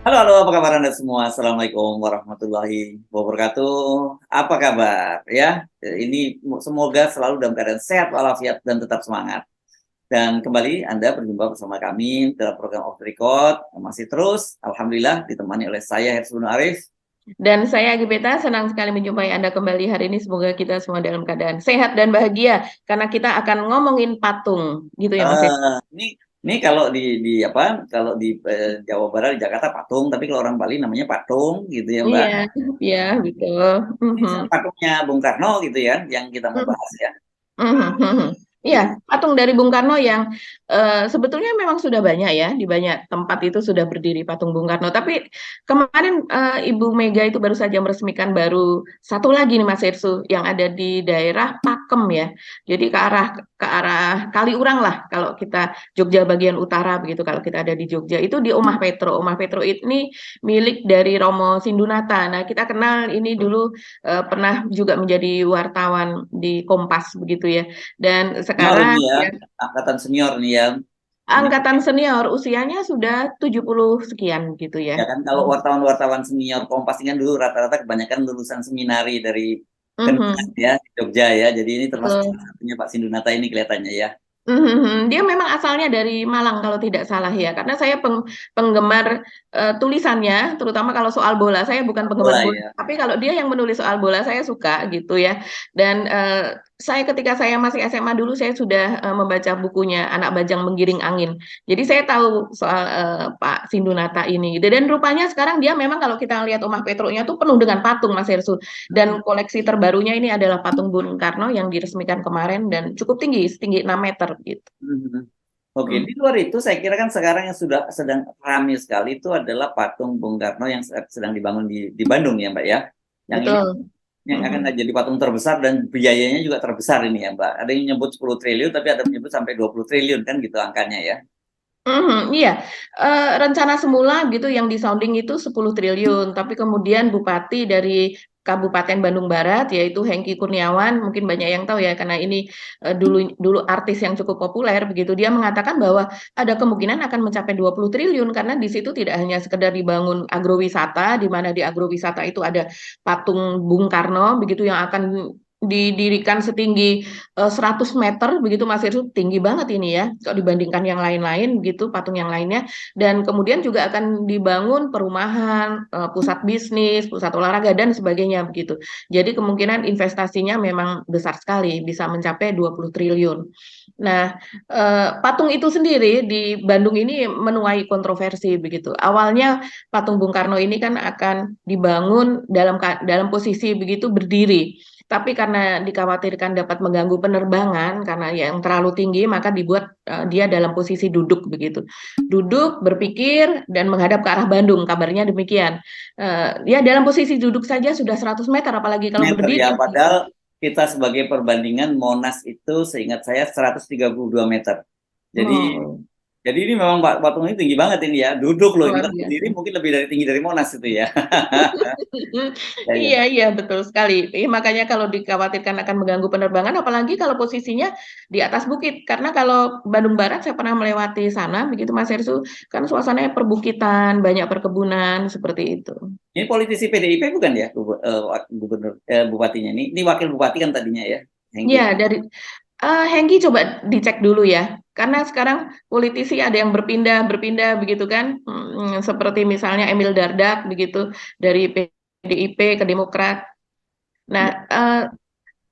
Halo, halo, apa kabar Anda semua? Assalamualaikum warahmatullahi wabarakatuh. Apa kabar ya? Ini semoga selalu dalam keadaan sehat walafiat dan tetap semangat. Dan kembali Anda berjumpa bersama kami dalam program Off the Record. Masih terus, alhamdulillah ditemani oleh saya Hersunu Arif. Dan saya Gibeta senang sekali menjumpai Anda kembali hari ini. Semoga kita semua dalam keadaan sehat dan bahagia karena kita akan ngomongin patung, gitu ya Mas ya. Ini kalau di apa? Kalau di Jawa Barat di Jakarta patung, tapi kalau orang Bali namanya patung gitu ya, Mbak. Iya, iya betul. Ini patungnya Bung Karno gitu ya yang kita mau bahas ya. Mhm. Iya, Jadi patung dari Bung Karno yang sebetulnya memang sudah banyak ya, di banyak tempat itu sudah berdiri patung Bung Karno. Tapi kemarin Ibu Mega itu baru saja meresmikan baru satu lagi nih Mas Irsu yang ada di daerah Pakem ya. Jadi ke arah Kaliurang lah kalau kita Jogja bagian utara begitu kalau kita ada di Jogja itu di Omah Petro. Omah Petro ini milik dari Romo Sindunata. Nah, kita kenal ini dulu pernah juga menjadi wartawan di Kompas begitu ya. Dan senior ini sekarang ya, ya, angkatan senior nih ya. Ini angkatan senior usianya sudah 70 sekian gitu ya. ya kan kalau wartawan-wartawan senior Kompas ini kan dulu rata-rata kebanyakan lulusan seminari dari Kendal Mhm, ya, di Jogja ya. Jadi ini termasuk betul. salah satunya Pak Sindunata ini kelihatannya ya. Dia memang asalnya dari Malang kalau tidak salah ya, karena saya penggemar tulisannya, terutama kalau soal bola. Saya bukan penggemar Mulai bola, ya. tapi kalau dia yang menulis soal bola saya suka gitu ya. Dan saya ketika saya masih SMA dulu saya sudah membaca bukunya Anak Bajang Menggiring Angin. Jadi saya tahu soal Pak Sindunata ini gitu. Dan rupanya sekarang dia memang kalau kita lihat Omah Petronya tuh penuh dengan patung Mas Hersu. Hmm, Dan koleksi terbarunya ini adalah patung Bung Karno yang diresmikan kemarin dan cukup tinggi, setinggi 6 meter gitu. hmm. Oke, Hmm, di luar itu saya kira kan sekarang yang sudah sedang ramai sekali itu adalah patung Bung Karno yang sedang dibangun di Bandung ya Mbak ya. Yang ini betul. yang akan Mhm. jadi patung terbesar dan biayanya juga terbesar ini ya Mbak. Ada yang nyebut 10 triliun tapi ada yang menyebut sampai 20 triliun kan gitu angkanya ya. Iya. Rencana semula gitu yang disounding itu 10 triliun, tapi kemudian Bupati dari Kabupaten Bandung Barat yaitu Hengki Kurniawan, mungkin banyak yang tahu ya karena ini dulu dulu artis yang cukup populer begitu. Dia mengatakan bahwa ada kemungkinan akan mencapai 20 triliun karena di situ tidak hanya sekedar dibangun agrowisata di mana di agrowisata itu ada patung Bung Karno begitu yang akan didirikan setinggi 100 meter begitu Mas Irsu, tinggi banget ini ya kalau dibandingkan yang lain-lain gitu patung yang lainnya, dan kemudian juga akan dibangun perumahan, pusat bisnis, pusat olahraga dan sebagainya begitu. Jadi kemungkinan investasinya memang besar sekali bisa mencapai 20 triliun. Nah, patung itu sendiri di Bandung ini menuai kontroversi begitu. Awalnya patung Bung Karno ini kan akan dibangun dalam posisi begitu berdiri. Tapi karena dikhawatirkan dapat mengganggu penerbangan karena yang terlalu tinggi, maka dibuat dia dalam posisi duduk begitu. Duduk, berpikir, dan menghadap ke arah Bandung, kabarnya demikian. Ya dalam posisi duduk saja sudah 100 meter, apalagi kalau Meter berdiri. ya, padahal kita sebagai perbandingan Monas itu seingat saya 132 meter. Jadi Oh, jadi ini memang patungnya tinggi banget ini ya. Duduk loh ini luar kalau berdiri biasa. mungkin lebih dari tinggi dari Monas itu ya. Ya, Iya, ya. iya, betul sekali. Makanya kalau dikhawatirkan akan mengganggu penerbangan, apalagi kalau posisinya di atas bukit. Karena kalau Bandung Barat, saya pernah melewati sana, begitu Mas Hersu, kan suasananya perbukitan, banyak perkebunan, seperti itu. Ini politisi PDIP bukan ya gubernur bupatinya ini. Ini wakil bupati kan tadinya ya, Hengki. Ya, Hengki coba dicek dulu ya. Karena sekarang politisi ada yang berpindah begitu kan. Seperti misalnya Emil Dardak, begitu, dari PDIP ke Demokrat. Nah, Ya.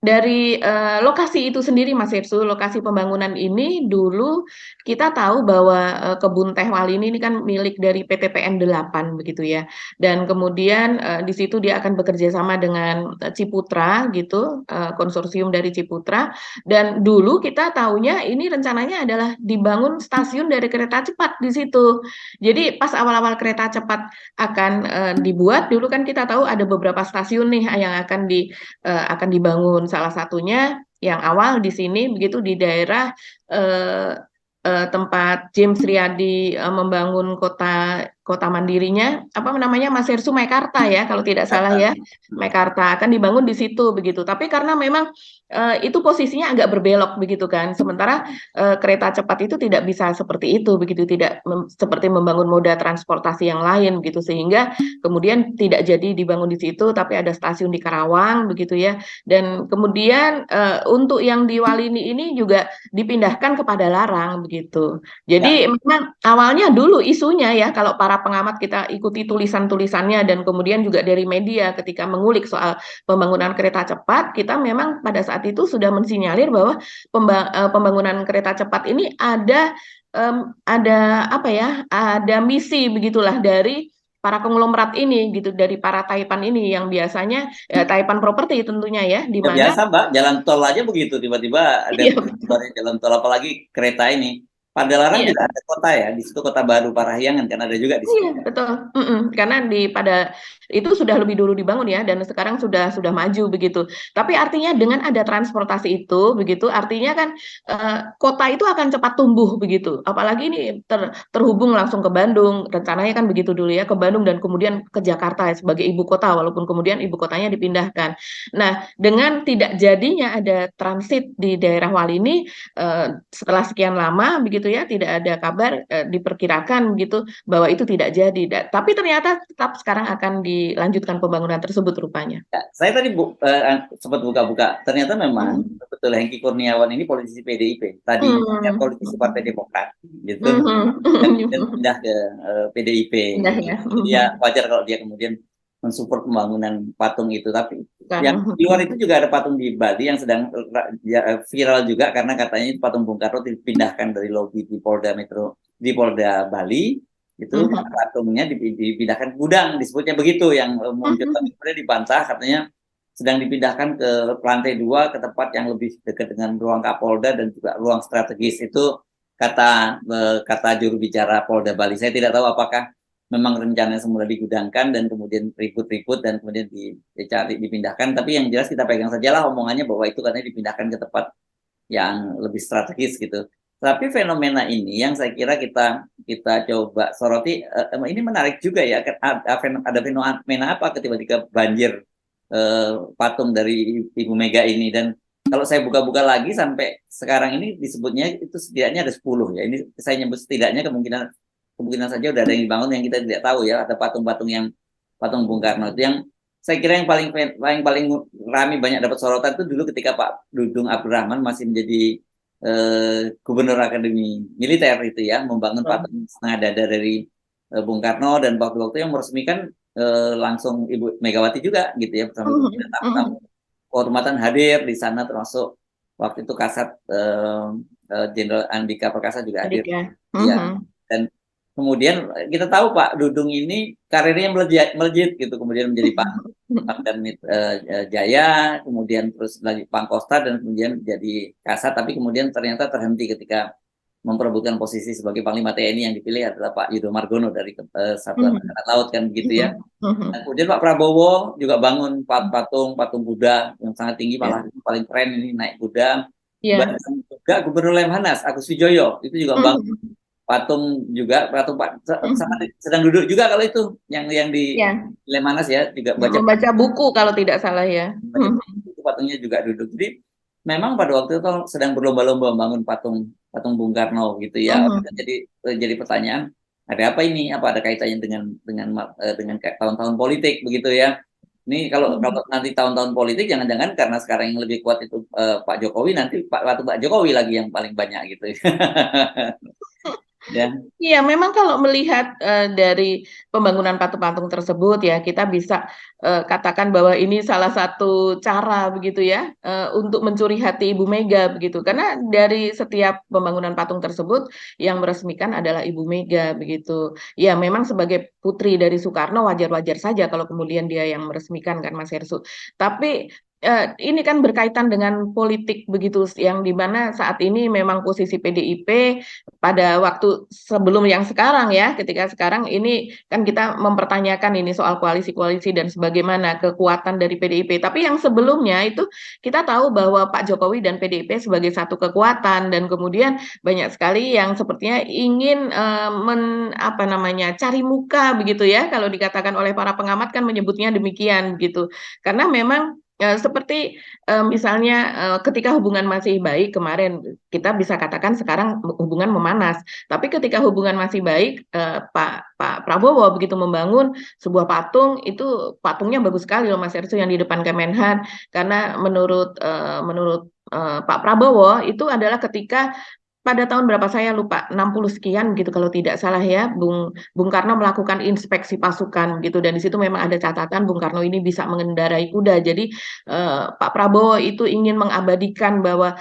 dari lokasi itu sendiri Mas Irsu, lokasi pembangunan ini dulu kita tahu bahwa kebun teh wali ini kan milik dari PT PN 8 begitu ya. Dan kemudian di situ dia akan bekerja sama dengan Ciputra gitu, konsorsium dari Ciputra. Dan dulu kita tahunya ini rencananya adalah dibangun stasiun dari kereta cepat di situ. Jadi pas awal-awal kereta cepat akan dibuat, dulu kan kita tahu ada beberapa stasiun nih yang akan dibangun. Salah satunya yang awal di sini begitu di daerah eh, tempat James Riyadi membangun kota kota mandirinya, apa namanya, Maseru Mekarta ya, kalau tidak salah Kata. ya, Mekarta akan dibangun di situ begitu. Tapi karena memang itu posisinya agak berbelok begitu kan, sementara kereta cepat itu tidak bisa seperti itu begitu, tidak seperti membangun moda transportasi yang lain begitu, sehingga kemudian tidak jadi dibangun di situ, tapi ada stasiun di Karawang begitu ya. Dan kemudian untuk yang di Walini ini juga dipindahkan ke Padalarang begitu. Ya, Jadi memang awalnya dulu isunya ya, kalau para pengamat kita ikuti tulisan-tulisannya dan kemudian juga dari media ketika mengulik soal pembangunan kereta cepat, kita memang pada saat itu sudah mensinyalir bahwa pembangunan kereta cepat ini ada apa ya, ada misi begitulah dari para konglomerat ini gitu, dari para Taipan ini yang biasanya Taipan Property tentunya ya, di ya mana biasa Mbak, jalan tol aja begitu. Tiba-tiba ada iya jalan tol, apalagi kereta ini. Padalarang iya juga ada kota ya, di situ Kota Baru Parahyangan kan ada juga di situ. iya betul. Karena pada itu sudah lebih dulu dibangun ya dan sekarang sudah maju begitu. Tapi artinya dengan ada transportasi itu begitu, artinya kan kota itu akan cepat tumbuh begitu. Apalagi ini terhubung langsung ke Bandung, rencananya kan begitu dulu ya, ke Bandung dan kemudian ke Jakarta ya, sebagai ibu kota walaupun kemudian ibu kotanya dipindahkan. Nah, dengan tidak jadinya ada transit di daerah Walini setelah sekian lama begitu ya, tidak ada kabar, diperkirakan begitu bahwa itu tidak jadi. Tapi ternyata tetap sekarang akan dilanjutkan pembangunan tersebut rupanya. Ya, saya tadi sempat buka-buka, ternyata memang Mhm. betul Hengki Kurniawan ini politisi PDIP, tadinya dia Hmm. politisi Partai Demokrat, gitu, dan kemudian Mhm. pindah ke PDIP, Pindah gitu. ya. Jadi ya wajar kalau dia kemudian mensupport pembangunan patung itu. Tapi yang Bukan. di luar itu juga ada patung di Bali yang sedang viral juga karena katanya itu patung Bung Karno dipindahkan dari lobi di Polda Metro, di Polda Bali itu Mhm. patungnya dipindahkan ke gudang, disebutnya begitu yang muncul, tapi Mhm. kemudian dibantah katanya sedang dipindahkan ke lantai 2 ke tempat yang lebih dekat dengan ruang Kapolda dan juga ruang strategis. Itu kata juru bicara Polda Bali. Saya tidak tahu apakah memang rencananya semula digudangkan dan kemudian ribut-ribut dan kemudian dicari dipindahkan, tapi yang jelas kita pegang sajalah omongannya bahwa itu katanya dipindahkan ke tempat yang lebih strategis gitu. Tapi fenomena ini yang saya kira kita kita coba soroti, ini menarik juga ya. Ada fenomena apa ketika banjir patung dari Ibu Mega ini, dan kalau saya buka-buka lagi sampai sekarang ini disebutnya itu setidaknya ada 10 ya. Ini saya nyebut setidaknya, kemungkinan kemungkinan saja udah ada yang dibangun yang kita tidak tahu ya. Ada patung-patung yang patung Bung Karno itu yang saya kira yang paling ramai banyak dapat sorotan itu dulu ketika Pak Dudung Abdurrahman masih menjadi Gubernur Akademi Militer itu ya, membangun patung setengah dada dari Bung Karno, dan waktu-waktu yang meresmikan langsung Ibu Megawati juga gitu ya, bersama Ibu Megawati. Mhm. Tamu-tamu Mhm. kehormatan hadir di sana, termasuk waktu itu Kasat Jenderal Andika Perkasa juga hadir. Adik ya. Iya. Mhm. Dan kemudian kita tahu Pak Dudung ini karirnya melejit, melejit gitu, kemudian menjadi Pangdam Jaya, kemudian terus lagi Pangkostrat, dan kemudian jadi Kasat, tapi kemudian ternyata terhenti ketika memperebutkan posisi sebagai Panglima TNI. Yang dipilih adalah Pak Yudo Margono dari Satuan Mhm. Angkatan Laut kan begitu ya. Mhm. Nah, Mhm. kemudian Pak Prabowo juga bangun patung Buddha yang sangat tinggi, Ya. malah paling keren ini naik Buddha. Ya. Bahkan juga Gubernur Lemhanas Agus Wijoyo itu juga bangun Mhm. patung juga, patung Pak sama Mhm. sedang duduk juga kalau itu yang di Ya. Lemhanas ya, juga baca Membaca buku kalau tidak salah ya. baca itu patungnya juga duduk. Jadi memang pada waktu itu sedang berlomba-lomba membangun patung patung Bung Karno gitu ya. Mhm. Jadi pertanyaan, ada apa ini? Apa ada kaitannya dengan kayak tahun-tahun politik begitu ya? Ini kalau Mhm. kalau nanti tahun-tahun politik, jangan-jangan karena sekarang yang lebih kuat itu Pak Jokowi, nanti Pak Jokowi lagi yang paling banyak gitu ya. Iya, memang kalau melihat dari pembangunan patung-patung tersebut ya, kita bisa katakan bahwa ini salah satu cara begitu ya untuk mencuri hati Ibu Mega begitu. Karena dari setiap pembangunan patung tersebut yang meresmikan adalah Ibu Mega begitu. Ya, memang sebagai putri dari Soekarno wajar-wajar saja kalau kemudian dia yang meresmikan kan Mas Hersu. Tapi ini kan berkaitan dengan politik begitu, yang di mana saat ini memang posisi PDIP pada waktu sebelum yang sekarang ya, ketika sekarang ini kan kita mempertanyakan ini soal koalisi-koalisi dan sebagaimana kekuatan dari PDIP. Tapi yang sebelumnya itu kita tahu bahwa Pak Jokowi dan PDIP sebagai satu kekuatan, dan kemudian banyak sekali yang sepertinya ingin apa namanya, cari muka begitu ya, kalau dikatakan oleh para pengamat kan menyebutnya demikian gitu. Karena memang seperti misalnya ketika hubungan masih baik kemarin, kita bisa katakan sekarang hubungan memanas. Tapi ketika hubungan masih baik, Pak Prabowo begitu membangun sebuah patung, itu patungnya bagus sekali loh Mas Ersu, yang di depan Kemenhan. Karena menurut Pak Prabowo itu adalah ketika pada tahun berapa saya lupa, 60 sekian gitu kalau tidak salah ya, Bung Karno melakukan inspeksi pasukan gitu, dan di situ memang ada catatan Bung Karno ini bisa mengendarai kuda. Jadi Pak Prabowo itu ingin mengabadikan bahwa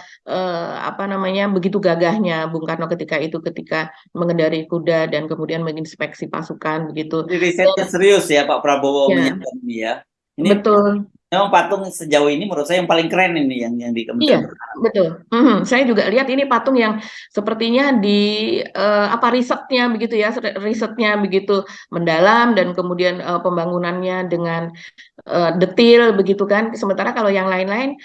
apa namanya, begitu gagahnya Bung Karno ketika itu, ketika mengendarai kuda dan kemudian menginspeksi pasukan begitu. Jadi risetnya serius ya Pak Prabowo Ya, menyiapkan ini ya. Ini betul. memang patung sejauh ini menurut saya yang paling keren ini yang di Iya, Kementerian. betul. Saya juga lihat ini patung yang sepertinya di apa, risetnya begitu ya, risetnya begitu mendalam, dan kemudian pembangunannya dengan detil begitu kan. Sementara kalau yang lain-lain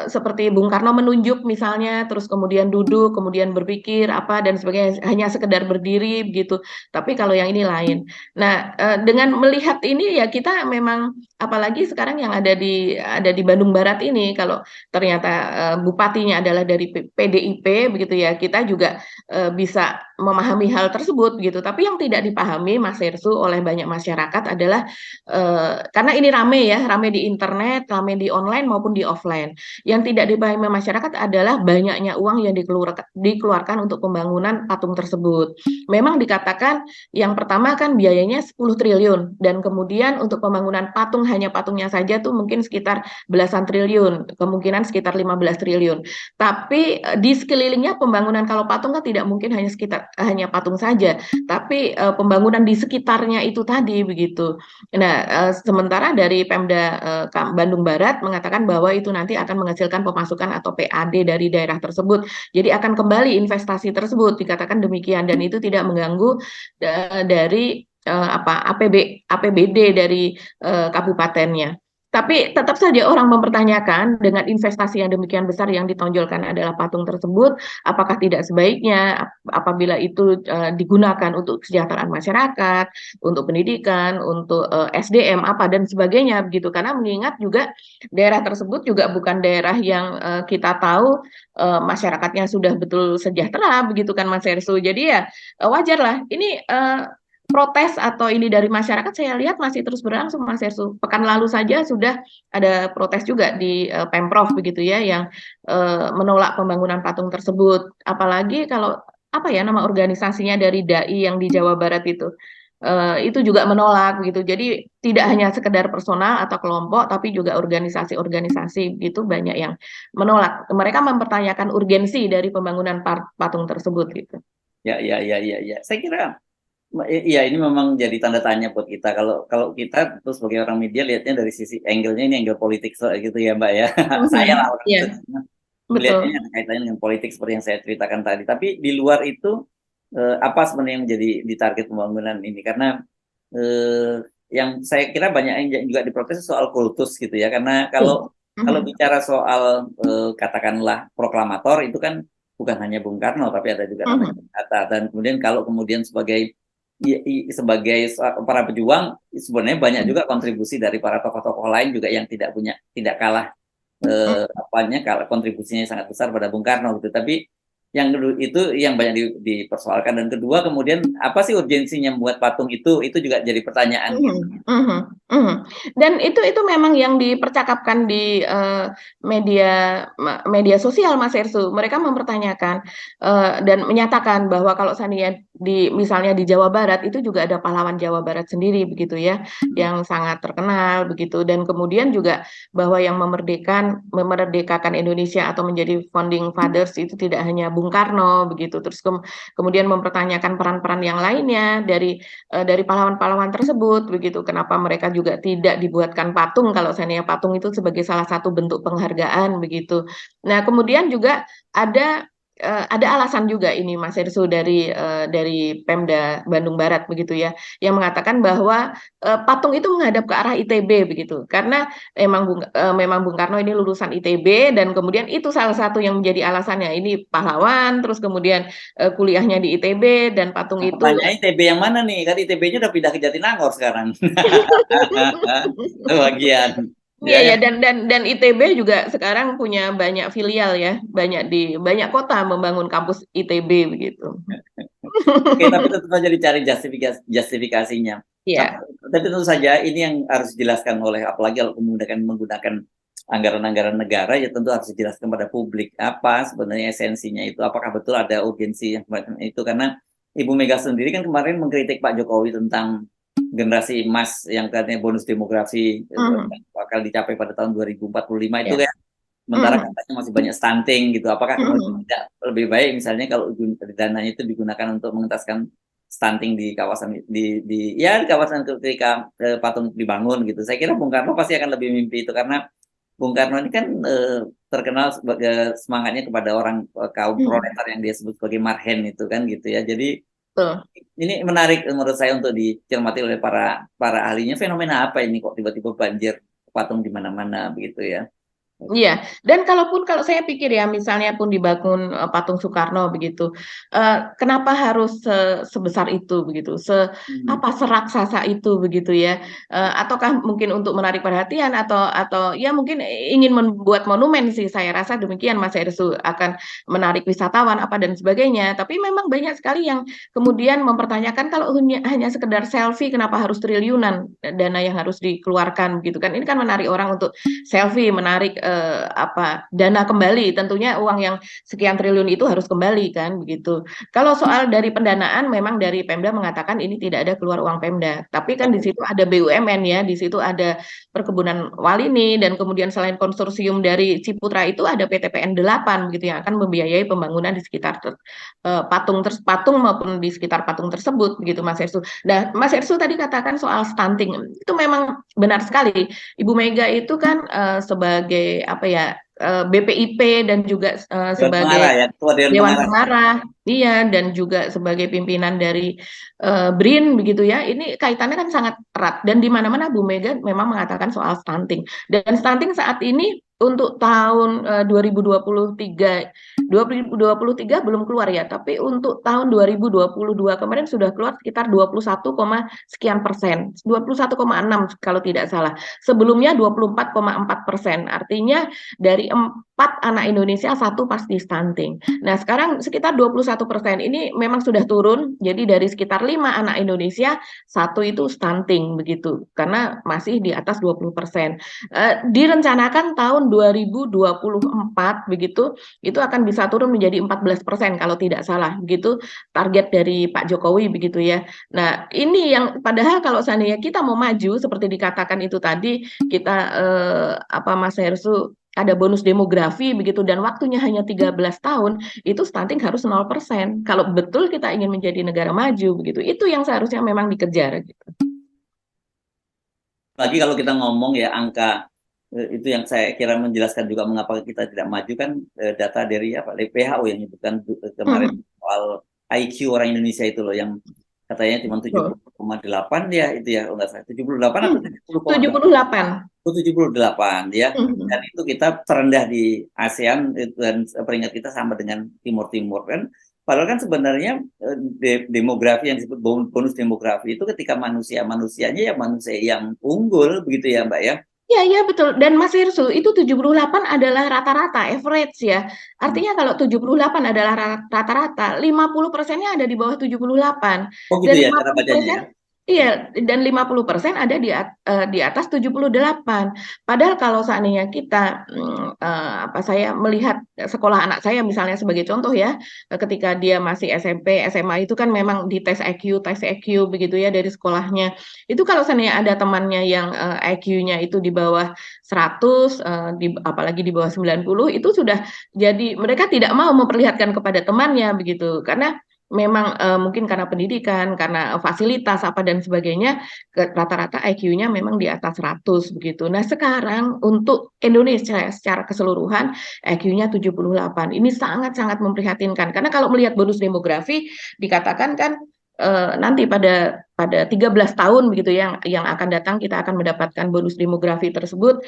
seperti Bung Karno menunjuk misalnya, terus kemudian duduk, kemudian berpikir apa dan sebagainya, hanya sekedar berdiri begitu. Tapi kalau yang ini lain. Nah, dengan melihat ini ya kita memang, apalagi sekarang yang ada di Bandung Barat ini, kalau ternyata bupatinya adalah dari PDIP begitu ya, kita juga bisa memahami hal tersebut gitu. Tapi yang tidak dipahami Mas Hersu oleh banyak masyarakat adalah karena ini rame ya, rame di internet, rame di online maupun di offline. Yang tidak dipahami masyarakat adalah banyaknya uang yang dikeluarkan untuk pembangunan patung tersebut. Memang dikatakan yang pertama kan biayanya 10 triliun, dan kemudian untuk pembangunan patung, hanya patungnya saja tuh mungkin sekitar belasan triliun, kemungkinan sekitar 15 triliun. Tapi di sekelilingnya pembangunan, kalau patung kan tidak mungkin hanya patung saja, tapi pembangunan di sekitarnya itu tadi begitu. Nah, sementara dari Pemda Bandung Barat mengatakan bahwa itu nanti akan menghasilkan pemasukan atau PAD dari daerah tersebut. Jadi akan kembali investasi tersebut, dikatakan demikian, dan itu tidak mengganggu dari apa, APBD dari kabupatennya. Tapi tetap saja orang mempertanyakan, dengan investasi yang demikian besar yang ditonjolkan adalah patung tersebut, apakah tidak sebaiknya apabila itu digunakan untuk kesejahteraan masyarakat, untuk pendidikan, untuk SDM apa dan sebagainya begitu. Karena mengingat juga daerah tersebut juga bukan daerah yang kita tahu masyarakatnya sudah betul sejahtera begitu kan Mas Ersu. Jadi ya wajar lah ini protes atau ini dari masyarakat, saya lihat masih terus berlangsung Mas Ersu. Pekan lalu saja sudah ada protes juga di Pemprov begitu ya, yang menolak pembangunan patung tersebut. Apalagi kalau apa ya nama organisasinya dari DAI yang di Jawa Barat itu juga menolak begitu. Jadi tidak hanya sekedar personal atau kelompok, tapi juga organisasi-organisasi begitu banyak yang menolak. Mereka mempertanyakan urgensi dari pembangunan patung tersebut gitu. Ya, ya, ya, ya, ya. Saya kira iya, ini memang jadi tanda tanya buat kita. Kalau kita terus sebagai orang media lihatnya dari sisi angle-nya, ini angle politik gitu ya Mbak ya. Saya lah orang Iya, itu betul. melihatnya ada kaitannya dengan politik seperti yang saya ceritakan tadi. Tapi di luar itu apa sebenarnya yang menjadi di target pembangunan ini? Karena yang saya kira banyak yang juga diprotes soal kultus gitu ya. Karena kalau bicara soal katakanlah proklamator itu kan bukan hanya Bung Karno, tapi ada juga namanya Bung Hatta. Dan kemudian kalau kemudian sebagai para pejuang, sebenarnya banyak juga kontribusi dari para tokoh-tokoh lain juga yang tidak kalah kontribusinya sangat besar pada Bung Karno gitu. Tapi yang itu yang banyak dipersoalkan, dan kedua kemudian apa sih urgensinya membuat patung itu juga jadi pertanyaan gitu. Dan itu memang yang dipercakapkan di media sosial Mas Ersu. Mereka mempertanyakan dan menyatakan bahwa kalau seandainya misalnya di Jawa Barat itu juga ada pahlawan Jawa Barat sendiri begitu ya, yang sangat terkenal begitu. Dan kemudian juga bahwa yang memerdekakan Indonesia atau menjadi founding fathers itu tidak hanya Bung Karno begitu. Terus kemudian mempertanyakan peran-peran yang lainnya dari pahlawan-pahlawan tersebut begitu. Kenapa mereka juga tidak dibuatkan patung, kalau seandainya patung itu sebagai salah satu bentuk penghargaan begitu. Nah, kemudian juga ada alasan juga ini Mas Ersu dari Pemda Bandung Barat begitu ya, yang mengatakan bahwa patung itu menghadap ke arah ITB begitu, karena memang Bung Karno ini lulusan ITB, dan kemudian itu salah satu yang menjadi alasannya, ini pahlawan, terus kemudian kuliahnya di ITB, dan patung Nah, itu pertanyaannya ITB yang mana nih? Kan ITB-nya udah pindah ke Jatinangor sekarang. Bagian. iya Ya, ya, yang dan ITB juga sekarang punya banyak filial ya, di banyak kota membangun kampus ITB begitu. oke, tapi tentu saja dicari justifikasinya. Tapi, Iya, tapi tentu saja ini yang harus dijelaskan oleh, apalagi kalau menggunakan anggaran-anggaran negara, ya tentu harus dijelaskan pada publik apa sebenarnya esensinya itu. Apakah betul ada urgensi yang semacam itu? Karena Ibu Mega sendiri kan kemarin mengkritik Pak Jokowi tentang generasi emas yang katanya bonus demografi Mhm. bakal dicapai pada tahun 2045 itu Ya. kan. Sementara Mhm. katanya masih banyak stunting gitu. Apakah kemudian Mhm. tidak lebih baik misalnya kalau dananya itu digunakan untuk mengentaskan stunting di kawasan di kawasan ketika patung dibangun gitu. Saya kira Bung Karno pasti akan lebih mimpi itu, karena Bung Karno ini kan terkenal sebagai semangatnya kepada orang kaum Mhm. proletar yang dia sebut sebagai marhen itu kan gitu ya. Jadi Betul. ini menarik menurut saya untuk dicermati oleh para para ahlinya, fenomena apa ini kok tiba-tiba banjir patung di mana-mana begitu ya. Iya, dan kalau saya pikir ya, misalnya pun dibangun patung Soekarno begitu, kenapa harus sebesar itu begitu, Hmm. seraksasa itu begitu ya, ataukah mungkin untuk menarik perhatian, atau ya mungkin ingin membuat monumen sih, saya rasa demikian Mas Ersu, akan menarik wisatawan apa dan sebagainya. Tapi memang banyak sekali yang kemudian mempertanyakan, kalau hanya sekedar selfie kenapa harus triliunan dana yang harus dikeluarkan gitu kan. Ini kan menarik orang untuk selfie, menarik dana kembali, tentunya uang yang sekian triliun itu harus kembali kan begitu. Kalau soal dari pendanaan, memang dari Pemda mengatakan ini tidak ada keluar uang Pemda, tapi kan di situ ada BUMN ya, di situ ada Perkebunan Walini, dan kemudian selain konsorsium dari Ciputra itu ada PTPN 8 gitu yang akan membiayai pembangunan di sekitar patung maupun di sekitar patung tersebut begitu Mas Ersu. Nah, Mas Ersu tadi katakan soal stunting, itu memang benar sekali. Ibu Mega itu kan sebagai apa ya, BPIP, dan juga Dewan Pengarah sebagai ya, Ketua Dewan Dewan Pengarah. Pengarah, iya, dan juga sebagai pimpinan dari BRIN begitu ya. Ini kaitannya kan sangat erat, dan di mana-mana Bu Mega memang mengatakan soal stunting. Dan stunting saat ini untuk tahun 2023 belum keluar ya, tapi untuk tahun 2022 kemarin sudah keluar sekitar 21, sekian persen, 21,6 kalau tidak salah. Sebelumnya 24,4%. Artinya dari 4 anak Indonesia, 1 pasti stunting. Nah, sekarang sekitar 21%. Ini memang sudah turun. Jadi dari sekitar 5 anak Indonesia, 1 itu stunting begitu. Karena masih di atas 20%. Direncanakan tahun 2024 begitu, itu akan bisa turun menjadi 14% kalau tidak salah. Begitu target dari Pak Jokowi begitu ya. Nah, ini yang padahal kalau seandainya kita mau maju seperti dikatakan itu tadi, kita Mas Hersu, ada bonus demografi begitu, dan waktunya hanya 13 tahun, itu stunting harus 0%. Kalau betul kita ingin menjadi negara maju begitu, itu yang seharusnya memang dikejar gitu. Lagi kalau kita ngomong ya angka itu yang saya kira menjelaskan juga mengapa kita tidak maju kan, data dari apa dari WHO yang menyebutkan kemarin Hmm, soal IQ orang Indonesia itu loh, yang katanya cuma betul. 70,8 ya, itu ya enggak salah 78 atau Hmm, 70,8. 78. 78 ya, dan Hmm. itu kita terendah di ASEAN dan peringkat kita sama dengan Timur Timur kan. Padahal kan sebenarnya demografi yang disebut bonus demografi itu ketika manusianya ya manusia yang unggul begitu ya Mbak ya. Iya, iya betul. Dan Mas Irsu, itu 78 adalah rata-rata, average ya. Hmm. Artinya kalau 78 adalah rata-rata, 50%-nya ada di bawah 78. Oh gitu Dan ya lima cara puluh bacanya persen, ya. Iya, dan 50% ada di atas 78. Padahal kalau seandainya kita, saya melihat sekolah anak saya misalnya sebagai contoh ya, ketika dia masih SMP, SMA itu kan memang di tes IQ begitu ya dari sekolahnya. Itu kalau seandainya ada temannya yang IQ-nya itu di bawah 100, apalagi di bawah 90, itu sudah jadi mereka tidak mau memperlihatkan kepada temannya begitu. Karena memang mungkin karena pendidikan, karena fasilitas apa dan sebagainya, rata-rata IQ-nya memang di atas 100 begitu. Nah, sekarang untuk Indonesia secara keseluruhan IQ-nya 78. Ini sangat-sangat memprihatinkan karena kalau melihat bonus demografi dikatakan kan nanti pada 13 tahun begitu yang akan datang kita akan mendapatkan bonus demografi tersebut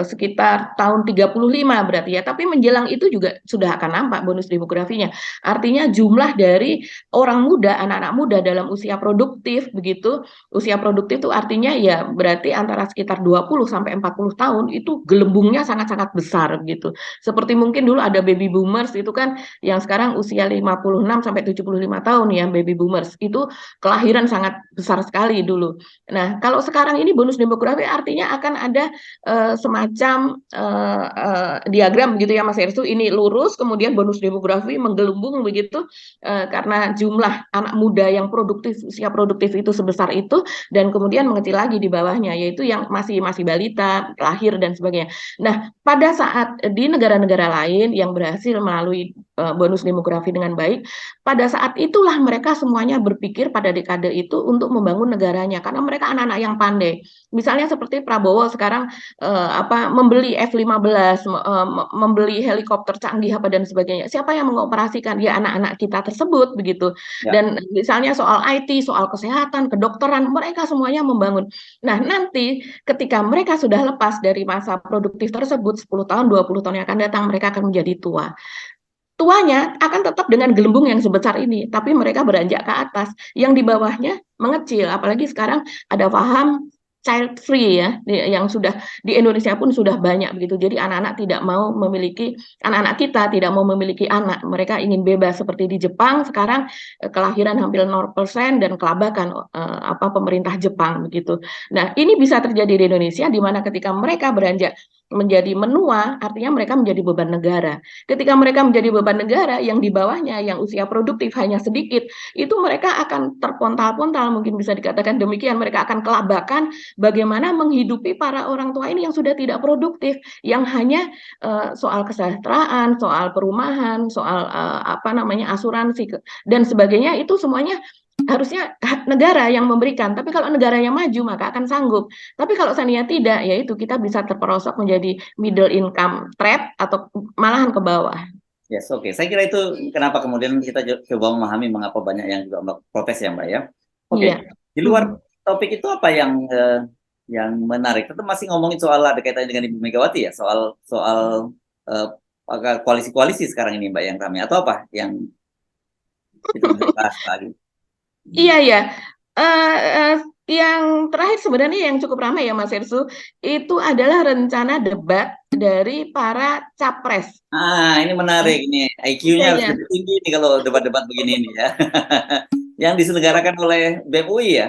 sekitar tahun 35 berarti ya. Tapi menjelang itu juga sudah akan nampak bonus demografinya. Artinya jumlah dari orang muda, anak-anak muda dalam usia produktif begitu. Usia produktif itu artinya ya berarti antara sekitar 20 sampai 40 tahun itu gelembungnya sangat-sangat besar gitu. Seperti mungkin dulu ada baby boomers itu kan yang sekarang usia 56 sampai 75 tahun ya baby boomers. Itu kelahiran sangat besar sekali dulu. Nah, kalau sekarang ini bonus demografi artinya akan ada semacam diagram gitu ya Mas Ersu, ini lurus kemudian bonus demografi menggelembung begitu karena jumlah anak muda yang produktif usia produktif itu sebesar itu dan kemudian mengecil lagi di bawahnya yaitu yang masih balita, lahir dan sebagainya. Nah, pada saat di negara-negara lain yang berhasil melalui bonus demografi dengan baik, pada saat itulah mereka semuanya berpikir pada dekade itu untuk membangun negaranya karena mereka anak-anak yang pandai. Misalnya seperti Prabowo sekarang membeli F-15, membeli helikopter canggih apa dan sebagainya. Siapa yang mengoperasikan? Ya anak-anak kita tersebut begitu. Ya. Dan misalnya soal IT, soal kesehatan, kedokteran, mereka semuanya membangun. Nah, nanti ketika mereka sudah lepas dari masa produktif tersebut 10 tahun, 20 tahun yang akan datang mereka akan menjadi tua. Tuanya akan tetap dengan gelembung yang sebesar ini, tapi mereka beranjak ke atas. Yang di bawahnya mengecil, apalagi sekarang ada paham child free ya, yang sudah di Indonesia pun sudah banyak begitu. Jadi anak-anak tidak mau memiliki, anak-anak kita tidak mau memiliki anak. Mereka ingin bebas seperti di Jepang sekarang kelahiran hampir 0% dan kelabakan pemerintah Jepang begitu. Nah, ini bisa terjadi di Indonesia di mana ketika mereka beranjak menjadi menua, artinya mereka menjadi beban negara. Ketika mereka menjadi beban negara, yang di bawahnya, yang usia produktif hanya sedikit, itu mereka akan terpontal-pontal, mungkin bisa dikatakan demikian, mereka akan kelabakan bagaimana menghidupi para orang tua ini yang sudah tidak produktif, yang hanya soal kesejahteraan, soal perumahan, soal asuransi, dan sebagainya, itu semuanya harusnya negara yang memberikan. Tapi kalau negaranya maju maka akan sanggup. Tapi kalau seandainya tidak, yaitu kita bisa terperosok menjadi middle income trap atau malahan ke bawah. Yes, oke. Saya kira itu kenapa kemudian kita coba memahami mengapa banyak yang juga protes ya Mbak ya. Oke. Iya. Di luar topik itu apa yang menarik? Tetap masih ngomongin soal ada kaitannya dengan Ibu Megawati ya, soal koalisi-koalisi sekarang ini Mbak yang ramai atau apa yang kita bahas lagi? Iya ya. Yang terakhir sebenarnya yang cukup ramai ya Mas Ersu, itu adalah rencana debat dari para capres. Ini menarik ini. IQ-nya harus Iya. lebih tinggi nih kalau debat-debat begini nih ya. Yang diselenggarakan oleh BEM UI ya.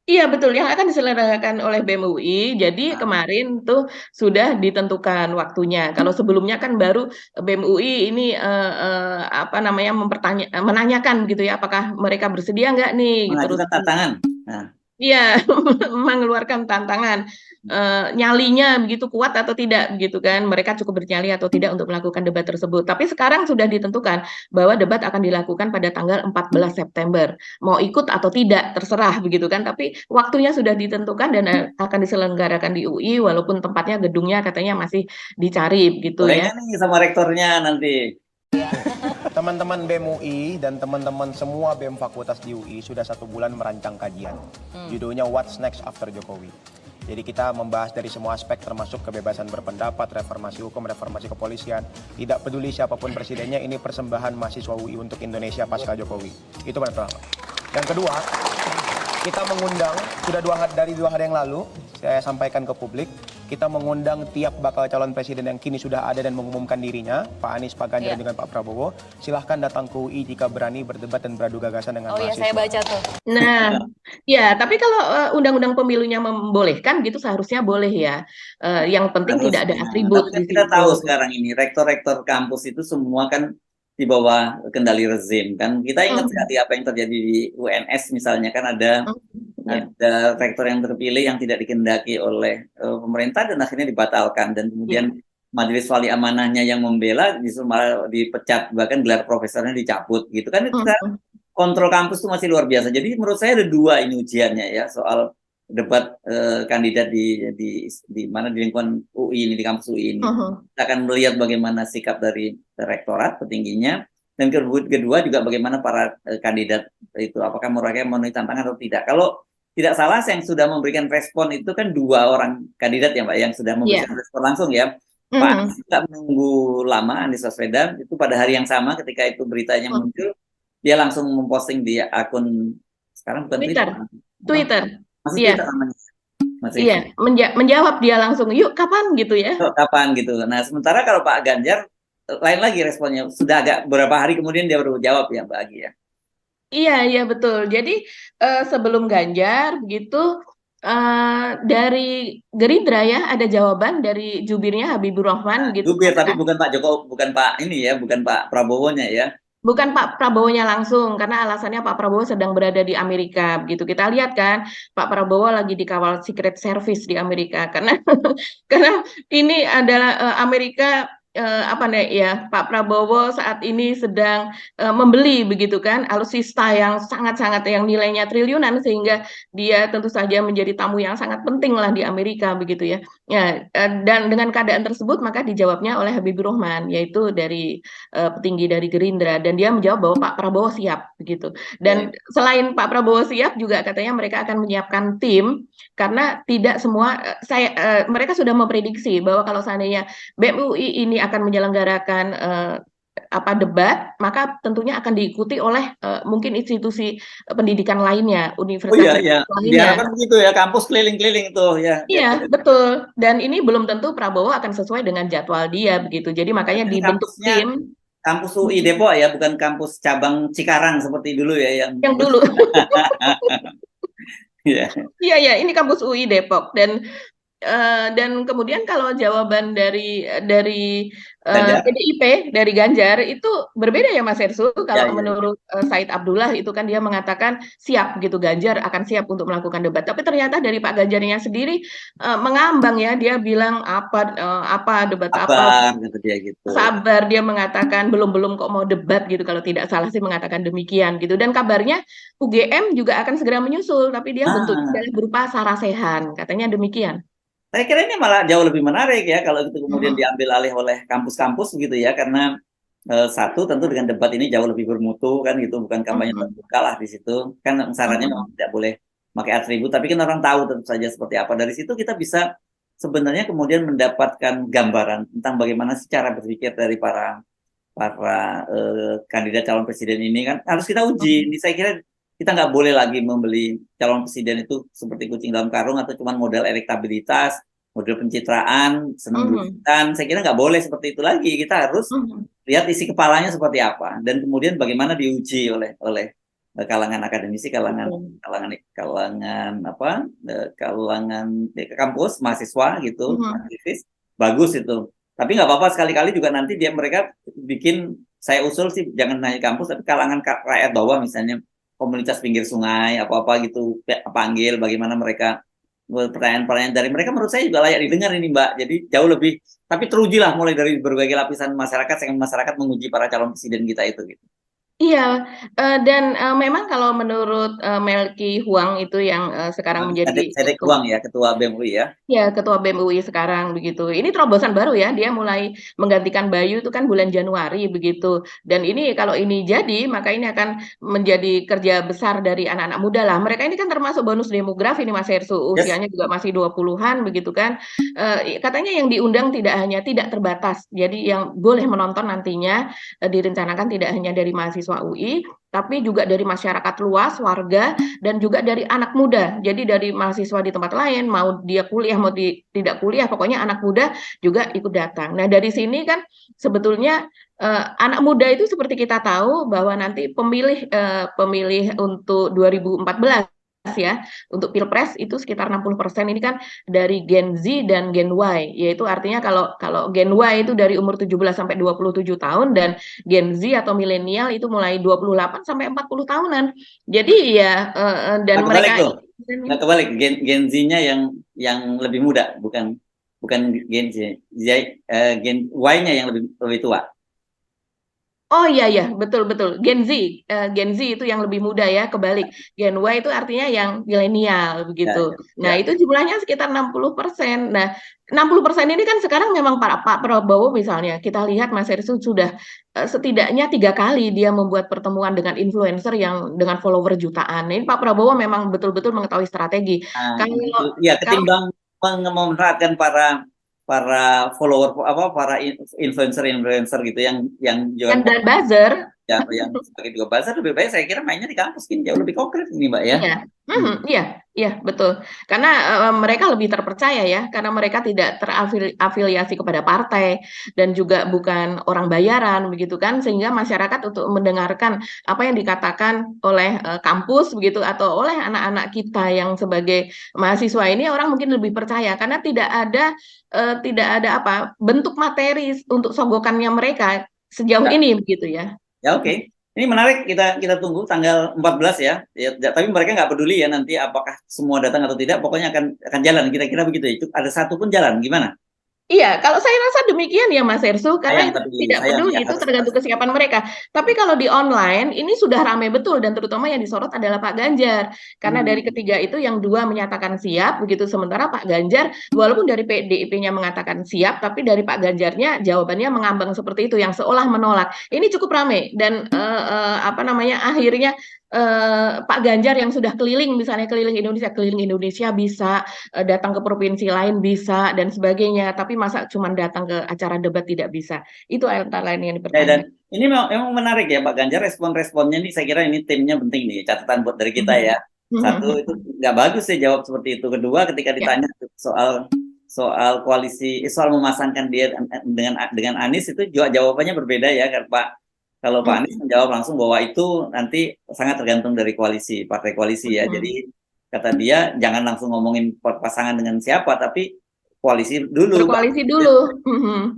Iya betul, yang akan diselenggarakan oleh BEM UI. Jadi kemarin tuh sudah ditentukan waktunya. Kalau sebelumnya kan baru BEM UI ini menanyakan gitu ya, apakah mereka bersedia nggak nih? Mengajukan tantangan. Iya, mengeluarkan tantangan nyalinya begitu kuat atau tidak begitu kan, mereka cukup bernyali atau tidak untuk melakukan debat tersebut. Tapi sekarang sudah ditentukan bahwa debat akan dilakukan pada tanggal 14 September. Mau ikut atau tidak terserah begitu kan, tapi waktunya sudah ditentukan dan akan diselenggarakan di UI walaupun tempatnya gedungnya katanya masih dicari gitu ya. Nih sama rektornya nanti. Teman-teman BEM UI dan teman-teman semua BEM Fakultas di UI sudah 1 bulan merancang kajian. Judulnya What's Next After Jokowi. Jadi kita membahas dari semua aspek termasuk kebebasan berpendapat, reformasi hukum, reformasi kepolisian. Tidak peduli siapapun presidennya, ini persembahan mahasiswa UI untuk Indonesia pasca Jokowi. Itu yang pertama. Yang kedua, kita mengundang, sudah 2 hari yang lalu, saya sampaikan ke publik, kita mengundang tiap bakal calon presiden yang kini sudah ada dan mengumumkan dirinya, Pak Anies, Pak Ganjar, dengan Pak Prabowo. Silahkan datang ke UI jika berani berdebat dan beradu gagasan dengan Oh iya, mahasiswa. saya baca tuh. Nah, ya, tapi kalau undang-undang pemilunya membolehkan gitu seharusnya boleh ya. Yang penting tidak ada Harusnya. atribut Tapi kan di kita situ. tahu sekarang ini rektor-rektor kampus itu semua kan di bawah kendali rezim kan. Kita ingat sekali apa yang terjadi di UNS misalnya kan Ya. ada rektor yang terpilih yang tidak dikehendaki oleh pemerintah dan akhirnya dibatalkan dan kemudian majelis wali amanahnya yang membela justru malah dipecat, bahkan gelar profesornya dicabut gitu kan. Kita kontrol kampus itu masih luar biasa. Jadi menurut saya ada dua ini ujiannya ya, soal debat kandidat di mana di lingkungan UI ini, di kampus UI ini. Kita akan melihat bagaimana sikap dari rektorat petingginya, dan kedua juga bagaimana para kandidat itu apakah mereka memenuhi tantangan atau tidak. Kalau tidak salah yang sudah memberikan respon itu kan 2 orang kandidat ya Mbak yang sudah memberikan respon langsung ya. Pak Anies tidak menunggu lama, Anies Baswedan itu pada hari yang sama ketika itu beritanya muncul, dia langsung memposting di akun sekarang bukan Twitter. Masih Iya. Twitter namanya. Masih. Iya, menjawab dia langsung, yuk kapan gitu ya. Kapan gitu. Nah, sementara kalau Pak Ganjar lain lagi responnya. Sudah agak beberapa hari kemudian dia baru jawab ya Mbak Agi ya. Iya betul. Jadi sebelum Ganjar begitu dari Gerindra ya ada jawaban dari jubirnya Habibur Rahman gitu. Jubir tapi bukan Pak Jokowi, bukan Pak ini ya, bukan Pak Prabowo-nya ya. Bukan Pak Prabowo-nya langsung, karena alasannya Pak Prabowo sedang berada di Amerika begitu. Kita lihat kan, Pak Prabowo lagi dikawal Secret Service di Amerika karena karena ini adalah Amerika apa nih ya, Pak Prabowo saat ini sedang membeli begitu kan alutsista yang sangat-sangat yang nilainya triliunan, sehingga dia tentu saja menjadi tamu yang sangat penting lah di Amerika begitu ya. Ya, dan dengan keadaan tersebut maka dijawabnya oleh Habibur Rahman, yaitu dari petinggi dari Gerindra, dan dia menjawab bahwa Pak Prabowo siap begitu. Dan selain Pak Prabowo siap juga katanya mereka akan menyiapkan tim, karena tidak semua mereka sudah memprediksi bahwa kalau seandainya BEM UI ini akan menyelenggarakan debat, maka tentunya akan diikuti oleh mungkin institusi pendidikan lainnya, universitas lainnya. Diharapkan begitu ya, kampus keliling-keliling tuh ya. Iya, betul. Dan ini belum tentu Prabowo akan sesuai dengan jadwal dia begitu. Jadi makanya dibentuk tim. Kampus UI Depok ya, bukan kampus cabang Cikarang seperti dulu ya yang dulu. Iya. Iya, ini kampus UI Depok, dan kemudian kalau jawaban dari PDIP, dari Ganjar itu berbeda ya Mas Hersu. Kalau menurut Said Abdullah itu kan dia mengatakan siap gitu, Ganjar akan siap untuk melakukan debat. Tapi ternyata dari Pak Ganjarnya sendiri mengambang ya, dia bilang debat apa gitu dia gitu. Sabar, dia mengatakan belum kok mau debat gitu, kalau tidak salah sih mengatakan demikian gitu. Dan kabarnya UGM juga akan segera menyusul, tapi dia bentuknya adalah berupa sarasehan, katanya demikian. Saya kira ini malah jauh lebih menarik ya kalau itu kemudian diambil alih oleh kampus-kampus gitu ya, karena satu tentu dengan debat ini jauh lebih bermutu kan gitu, bukan kampanye terbuka lah di situ kan, syaratnya memang tidak boleh pakai atribut, tapi kan orang tahu tentu saja seperti apa. Dari situ kita bisa sebenarnya kemudian mendapatkan gambaran tentang bagaimana cara berpikir dari para kandidat calon presiden ini kan harus kita uji. Ini saya kira kita nggak boleh lagi membeli calon presiden itu seperti kucing dalam karung atau cuma modal elektabilitas, modal pencitraan, senang duitan. Saya kira nggak boleh seperti itu lagi. Kita harus lihat isi kepalanya seperti apa, dan kemudian bagaimana diuji oleh kalangan akademisi, kalangan kampus, mahasiswa gitu, aktivis. Bagus itu. Tapi nggak apa-apa sekali-kali juga nanti mereka bikin, saya usul sih jangan naik kampus, tapi kalangan rakyat bawah misalnya, komunitas pinggir sungai, apa-apa gitu, panggil bagaimana mereka, pertanyaan-pertanyaan dari mereka menurut saya juga layak didengar ini Mbak. Jadi jauh lebih, tapi teruji lah mulai dari berbagai lapisan masyarakat, sehingga masyarakat menguji para calon presiden kita itu gitu. Iya, dan memang kalau menurut Melki Huang itu yang sekarang menjadi Huang ya, ketua BEM UI ya. Ya, ketua BEM UI sekarang begitu. Ini terobosan baru ya, dia mulai menggantikan Bayu itu kan bulan Januari begitu. Dan ini kalau ini jadi, maka ini akan menjadi kerja besar dari anak-anak muda lah. Mereka ini kan termasuk bonus demografi nih Mas Hersu, usianya juga masih 20-an begitu kan. Katanya yang diundang tidak terbatas. Jadi yang boleh menonton nantinya direncanakan tidak hanya dari mahasiswa mahasiswa UI, tapi juga dari masyarakat luas, warga, dan juga dari anak muda. Jadi dari mahasiswa di tempat lain, mau dia kuliah, mau tidak kuliah, pokoknya anak muda juga ikut datang. Nah, dari sini kan sebetulnya anak muda itu seperti kita tahu bahwa nanti pemilih untuk 2014 ya, untuk Pilpres itu sekitar 60% ini kan dari Gen Z dan Gen Y, yaitu artinya kalau Gen Y itu dari umur 17 sampai 27 tahun dan Gen Z atau milenial itu mulai 28 sampai 40 tahunan. Jadi ya dan Nggak kebalik mereka tuh, nggak kebalik. Gen Z-nya yang lebih muda, bukan bukan Gen Z, Gen Y-nya yang lebih tua. Oh iya ya, betul betul. Gen Z itu yang lebih muda ya, kebalik. Gen Y itu artinya yang milenial Ya, begitu. ya, Nah, ya. itu jumlahnya sekitar 60%. Nah, 60% ini kan sekarang memang Pak Prabowo misalnya, kita lihat Mas Ersu sudah setidaknya 3 kali dia membuat pertemuan dengan influencer yang dengan follower jutaan. Ini Pak Prabowo memang betul-betul mengetahui strategi. Nah, Kalau gitu. Ya, kalau ketimbang memanfaatkan para follower apa para influencer gitu yang jualan dan buzzer. yang sebagai juga buzzer, lebih baik saya kira mainnya di kampus ini jauh lebih konkret ini Mbak ya. Iya, iya, iya, betul. Karena mereka lebih terpercaya ya, karena mereka tidak terafiliasi kepada partai dan juga bukan orang bayaran begitu kan, sehingga masyarakat untuk mendengarkan apa yang dikatakan oleh kampus begitu atau oleh anak-anak kita yang sebagai mahasiswa ini orang mungkin lebih percaya karena tidak ada apa bentuk materi untuk sogokannya mereka sejauh Ya, ini begitu ya. ya, oke. Ini menarik, kita tunggu tanggal 14 ya. Tapi mereka nggak peduli ya nanti apakah semua datang atau tidak, pokoknya akan jalan kira-kira begitu ya. Ada satu pun jalan gimana? Iya, kalau saya rasa demikian ya Mas Ersu, karena Sayang itu tapi tidak sayang ya peduli, itu harus. tergantung kesiapan mereka. Tapi kalau di online, ini sudah ramai betul, dan terutama yang disorot adalah Pak Ganjar. Karena dari Hmm. ketiga itu, yang dua menyatakan siap, begitu sementara Pak Ganjar, walaupun dari PDIP-nya mengatakan siap, tapi dari Pak Ganjarnya jawabannya mengambang seperti itu, yang seolah menolak. Ini cukup ramai, dan apa namanya, akhirnya Pak Ganjar yang sudah misalnya keliling Indonesia bisa, datang ke provinsi lain bisa dan sebagainya, tapi masa cuma datang ke acara debat tidak bisa. Itu antara lain yang Ya, dan dipertanyakan. ini memang menarik ya Pak Ganjar, respon-responnya nih saya kira ini timnya penting nih, catatan buat dari kita ya. Satu, itu nggak bagus sih jawab seperti itu. Kedua, ketika Ya, ditanya soal soal koalisi, soal memasangkan dia dengan Anies, itu juga jawabannya berbeda ya kan Pak. Kalau Pak Anies menjawab langsung bahwa itu nanti sangat tergantung dari koalisi, partai koalisi ya. Jadi kata dia jangan langsung ngomongin pasangan dengan siapa, tapi koalisi dulu Pak. berkoalisi dulu.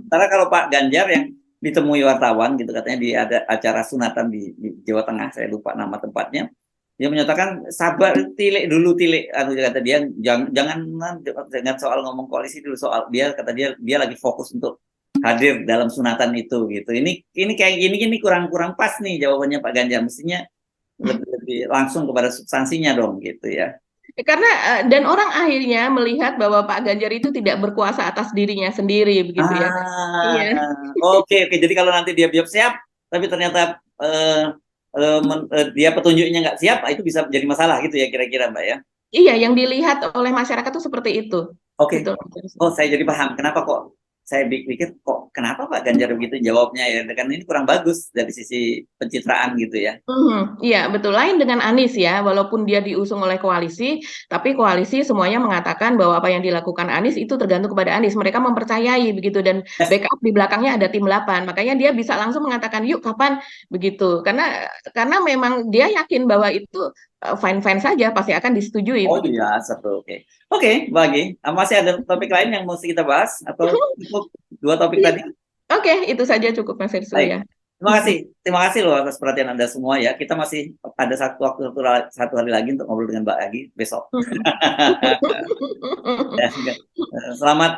Karena kalau Pak Ganjar yang ditemui wartawan gitu, katanya di ada acara sunatan di Jawa Tengah, saya lupa nama tempatnya, dia menyatakan sabar, tilik, kata dia jangan soal ngomong koalisi dulu, soal dia kata dia lagi fokus untuk hadir dalam sunatan itu gitu. Ini kayak gini kurang pas nih jawabannya Pak Ganjar, mestinya lebih langsung kepada substansinya dong gitu ya. Karena dan orang akhirnya melihat bahwa Pak Ganjar itu tidak berkuasa atas dirinya sendiri begitu ya. Ah, Iya. oke. Jadi kalau nanti dia siap, tapi ternyata dia petunjuknya nggak siap, itu bisa jadi masalah gitu ya kira-kira Mbak ya. Iya, yang dilihat oleh masyarakat itu seperti itu. Oke. Betul. Oh, saya jadi paham. Kenapa kok saya pikir kok kenapa Pak Ganjar begitu jawabnya ya? Kan ini kurang bagus dari sisi pencitraan gitu ya. Iya, betul. Lain dengan Anies ya, walaupun dia diusung oleh koalisi, tapi koalisi semuanya mengatakan bahwa apa yang dilakukan Anies itu tergantung kepada Anies. Mereka mempercayai begitu dan Yes. backup di belakangnya ada tim 8. Makanya dia bisa langsung mengatakan, "Yuk, kapan?" begitu. Karena memang dia yakin bahwa itu fine-fine saja, pasti akan disetujui Oh begitu. iya, satu. Oke. Oke, bagi. Masih ada topik lain yang mesti kita bahas atau cukup dua topik Iya. tadi? Oke, itu saja cukup Mas Irsu Baik. ya. Terima kasih loh atas perhatian Anda semua ya. Kita masih ada satu hari lagi untuk ngobrol dengan Mbak Agi besok. Dan selamat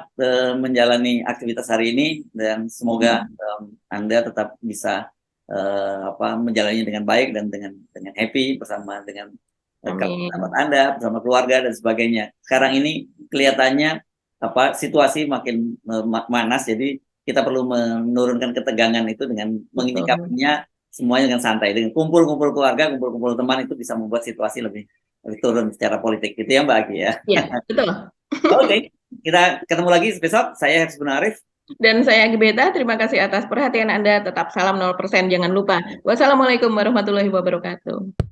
menjalani aktivitas hari ini dan semoga Anda tetap bisa menjalani dengan baik dan dengan happy bersama dengan Amin. sahabat Anda, bersama keluarga dan sebagainya. Sekarang ini kelihatannya situasi makin manas, jadi kita perlu menurunkan ketegangan itu dengan menyikapinya semuanya dengan santai. Dengan kumpul-kumpul keluarga, kumpul-kumpul teman itu bisa membuat situasi lebih turun secara politik. Gitu ya Mbak Agi ya. Iya, betul. Oke, kita ketemu lagi besok. Saya Haris Arif. Dan saya Agi Beta, terima kasih atas perhatian Anda. Tetap salam 0%, jangan lupa. Wassalamualaikum warahmatullahi wabarakatuh.